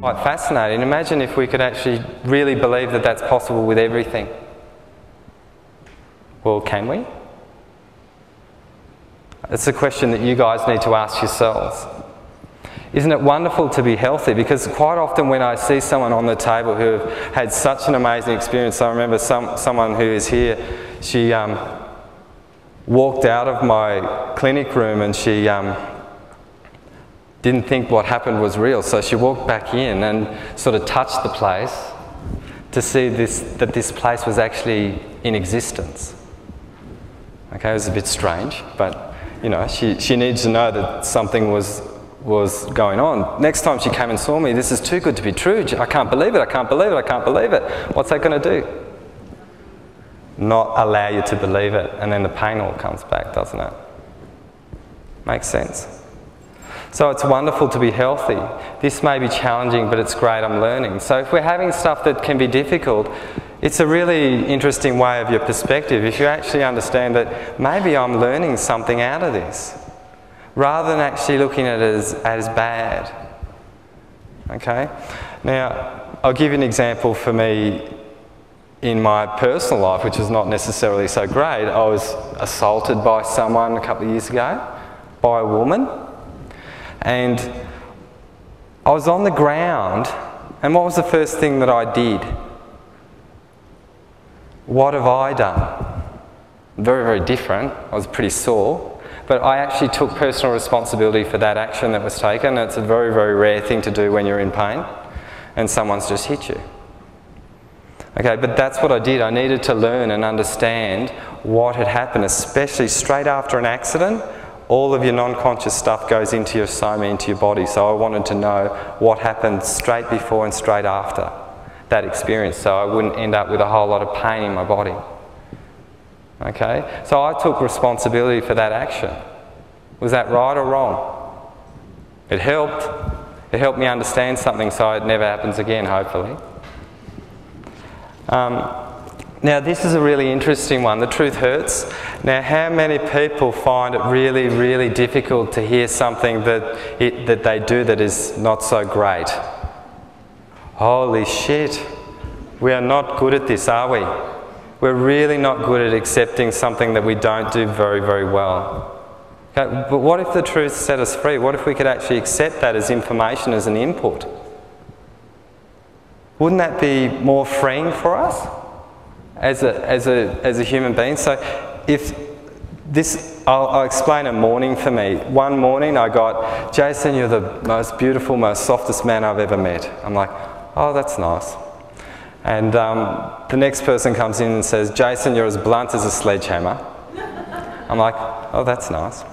quite fascinating. Imagine if we could actually really believe that that's possible with everything. Well, can we? It's a question that you guys need to ask yourselves. Isn't it wonderful to be healthy? Because quite often when I see someone on the table who have had such an amazing experience, I remember someone who is here, she walked out of my clinic room and she didn't think what happened was real, so she walked back in and sort of touched the place to see that this place was actually in existence. Okay, it was a bit strange, but you know, she needs to know that something was going on. Next time she came and saw me, this is too good to be true. I can't believe it, I can't believe it, I can't believe it. What's that going to do? Not allow you to believe it, and then the pain all comes back, doesn't it? Makes sense. So it's wonderful to be healthy. This may be challenging, but it's great, I'm learning. So if we're having stuff that can be difficult, it's a really interesting way of your perspective. If you actually understand that maybe I'm learning something out of this, rather than actually looking at it as bad. Okay? Now, I'll give you an example for me in my personal life, which is not necessarily so great. I was assaulted by someone a couple of years ago, by a woman. And I was on the ground, and what was the first thing that I did? What have I done? Very, very different. I was pretty sore. But I actually took personal responsibility for that action that was taken. It's a very, very rare thing to do when you're in pain and someone's just hit you. Okay, but that's what I did. I needed to learn and understand what had happened, especially straight after an accident. All of your non-conscious stuff goes into your soma, into your body. So I wanted to know what happened straight before and straight after that experience, so I wouldn't end up with a whole lot of pain in my body. Okay? So I took responsibility for that action. Was that right or wrong? It helped. It helped me understand something so it never happens again, hopefully. Now this is a really interesting one. The truth hurts. Now how many people find it really, really difficult to hear something that they do that is not so great? Holy shit. We are not good at this, are we? We're really not good at accepting something that we don't do very, very well. Okay, but what if the truth set us free? What if we could actually accept that as information, as an input? Wouldn't that be more freeing for us as a human being? So if this, I'll explain a morning for me. One morning I got, Jason, you're the most beautiful, most softest man I've ever met. I'm like, oh, that's nice. And the next person comes in and says, Jason, you're as blunt as a sledgehammer. I'm like, oh, that's nice.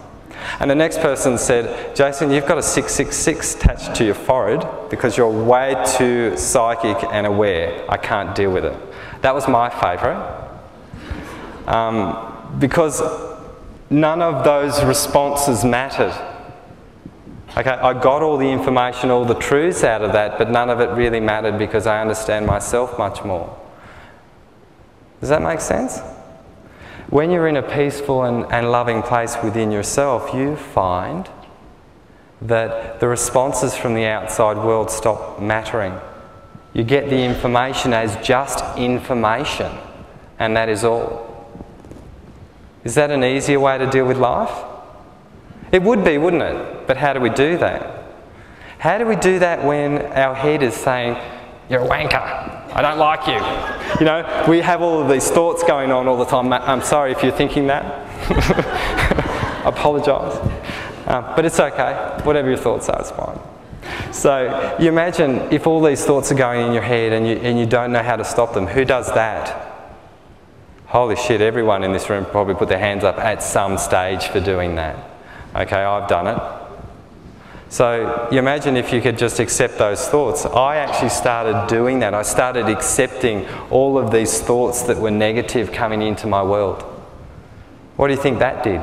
And the next person said, Jason, you've got a 666 attached to your forehead because you're way too psychic and aware. I can't deal with it. That was my favourite. Because none of those responses mattered. Okay, I got all the information, all the truths out of that, but none of it really mattered because I understand myself much more. Does that make sense? When you're in a peaceful and loving place within yourself, you find that the responses from the outside world stop mattering. You get the information as just information, and that is all. Is that an easier way to deal with life? It would be, wouldn't it? But how do we do that? How do we do that when our head is saying, you're a wanker, I don't like you? You know, we have all of these thoughts going on all the time. I'm sorry if you're thinking that. I apologise. But it's okay. Whatever your thoughts are, it's fine. So you imagine if all these thoughts are going in your head and you don't know how to stop them. Who does that? Holy shit, everyone in this room probably put their hands up at some stage for doing that. Okay, I've done it. So you imagine if you could just accept those thoughts. I actually started doing that. I started accepting all of these thoughts that were negative coming into my world. What do you think that did?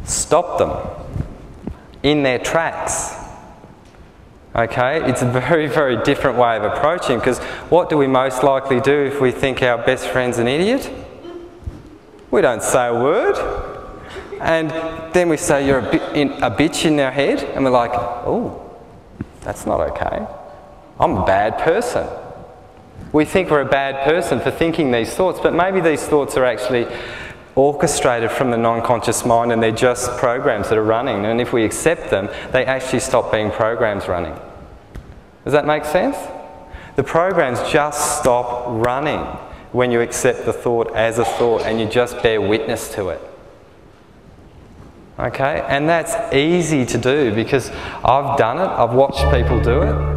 Stop them in their tracks. Okay, it's a very, very different way of approaching, because what do we most likely do if we think our best friend's an idiot? We don't say a word. And then we say you're a bitch in our head, and we're like, oh, That's not okay. I'm a bad person. We think we're a bad person for thinking these thoughts, but maybe these thoughts are actually orchestrated from the non-conscious mind and they're just programs that are running. And if we accept them, they actually stop being programs running. Does that make sense? The programs just stop running when you accept the thought as a thought and you just bear witness to it. Okay? And that's easy to do because I've done it, I've watched people do it.